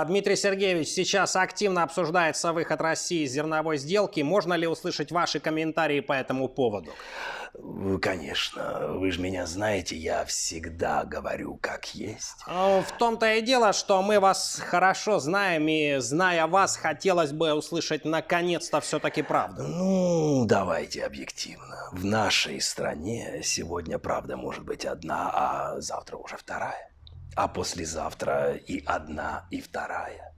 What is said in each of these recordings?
Дмитрий Сергеевич, сейчас активно обсуждается выход России из зерновой сделки. Можно ли услышать ваши комментарии по этому поводу? Конечно, вы же меня знаете, я всегда говорю как есть. В том-то и дело, что мы вас хорошо знаем, и, зная вас, хотелось бы услышать наконец-то все-таки правду. Ну, давайте объективно. В нашей стране сегодня правда может быть одна, а завтра уже вторая. А послезавтра и одна, и вторая.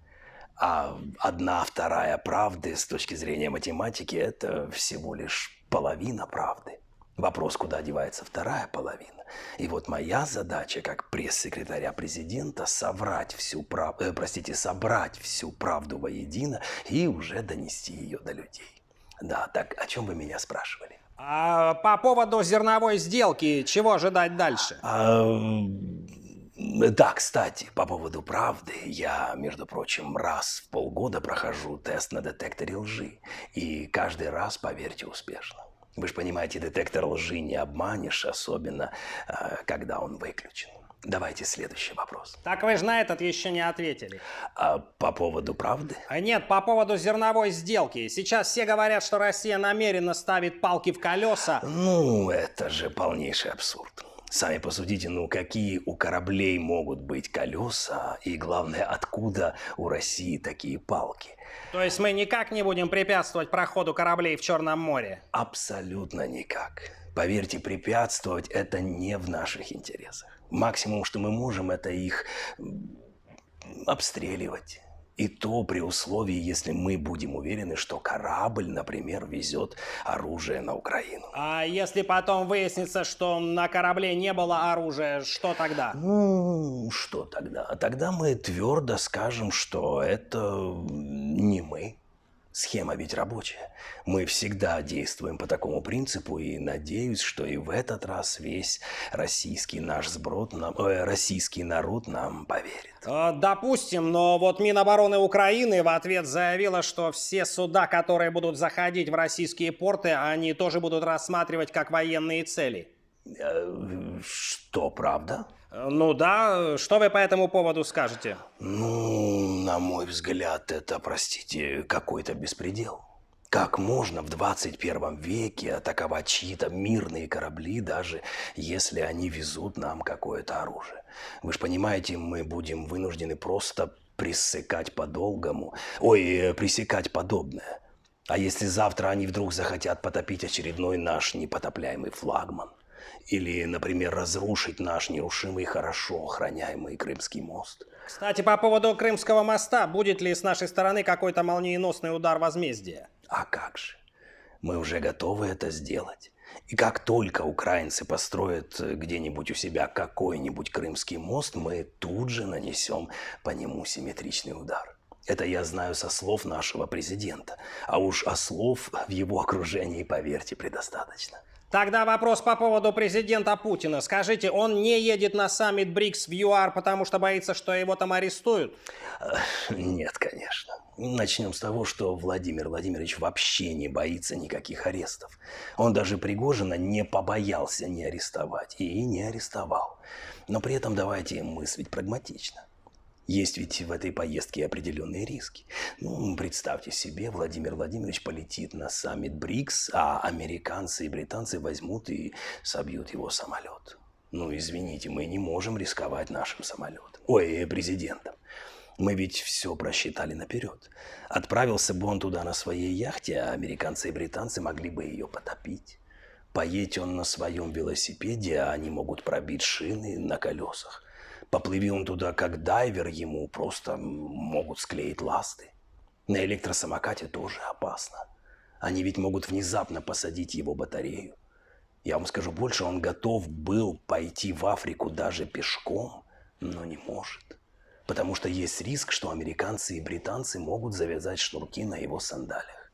А одна вторая правды с точки зрения математики – это всего лишь половина правды. Вопрос, куда девается вторая половина. И вот моя задача, как пресс-секретаря президента, собрать всю правду воедино и уже донести ее до людей. Да, так о чем вы меня спрашивали? По поводу зерновой сделки, чего ожидать дальше? Да, кстати, по поводу правды, я, между прочим, раз в полгода прохожу тест на детекторе лжи. И каждый раз, поверьте, успешно. Вы же понимаете, детектор лжи не обманешь, особенно когда он выключен. Давайте следующий вопрос. Так вы же на этот еще не ответили. По поводу правды? Нет, по поводу зерновой сделки. Сейчас все говорят, что Россия намеренно ставит палки в колеса. Ну, это же полнейший абсурд. Сами посудите, ну какие у кораблей могут быть колеса, и главное, откуда у России такие палки? То есть мы никак не будем препятствовать проходу кораблей в Черном море? Абсолютно никак. Поверьте, препятствовать это не в наших интересах. Максимум, что мы можем, это их обстреливать. И то при условии, если мы будем уверены, что корабль, например, везет оружие на Украину. А если потом выяснится, что на корабле не было оружия, что тогда? Ну, что тогда? Тогда мы твердо скажем, что это не мы. Схема ведь рабочая. Мы всегда действуем по такому принципу, и надеюсь, что и в этот раз весь российский народ нам поверит. Допустим, но вот Минобороны Украины в ответ заявила, что все суда, которые будут заходить в российские порты, они тоже будут рассматривать как военные цели. Что, правда? Ну да, что вы по этому поводу скажете? Ну, на мой взгляд, это, простите, какой-то беспредел. Как можно в 21 веке атаковать чьи-то мирные корабли, даже если они везут нам какое-то оружие? Вы же понимаете, мы будем вынуждены просто пресекать подобное. А если завтра они вдруг захотят потопить очередной наш непотопляемый флагман? Или, например, разрушить наш нерушимый, хорошо охраняемый Крымский мост? Кстати, по поводу Крымского моста, будет ли с нашей стороны какой-то молниеносный удар возмездия? А как же? Мы уже готовы это сделать. И как только украинцы построят где-нибудь у себя какой-нибудь Крымский мост, мы тут же нанесем по нему симметричный удар. Это я знаю со слов нашего президента. А уж слов в его окружении, поверьте, предостаточно. Тогда вопрос по поводу президента Путина. Скажите, он не едет на саммит БРИКС в ЮАР, потому что боится, что его там арестуют? Нет, конечно. Начнем с того, что Владимир Владимирович вообще не боится никаких арестов. Он даже Пригожина не побоялся не арестовать и не арестовал. Но при этом давайте мыслить прагматично. Есть ведь в этой поездке определенные риски. Ну, представьте себе, Владимир Владимирович полетит на саммит БРИКС, а американцы и британцы возьмут и собьют его самолет. Ну, извините, мы не можем рисковать нашим президентом. Мы ведь все просчитали наперед. Отправился бы он туда на своей яхте, а американцы и британцы могли бы ее потопить. Поедет он на своем велосипеде, а они могут пробить шины на колесах. Поплыви он туда как дайвер, ему просто могут склеить ласты. На электросамокате тоже опасно. Они ведь могут внезапно посадить его батарею. Я вам скажу больше, он готов был пойти в Африку даже пешком, но не может. Потому что есть риск, что американцы и британцы могут завязать шнурки на его сандалиях.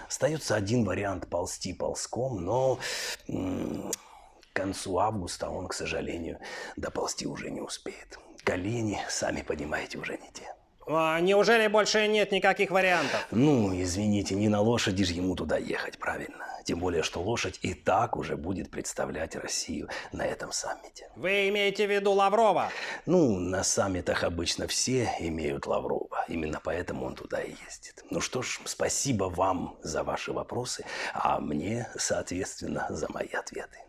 Остается один вариант – ползти ползком, но к концу августа он, к сожалению, доползти уже не успеет. Колени, сами понимаете, уже не те. Неужели больше нет никаких вариантов? Ну, извините, не на лошади же ему туда ехать, правильно? Тем более, что лошадь и так уже будет представлять Россию на этом саммите. Вы имеете в виду Лаврова? Ну, на саммитах обычно все имеют Лаврова. Именно поэтому он туда и ездит. Ну что ж, спасибо вам за ваши вопросы, а мне, соответственно, за мои ответы.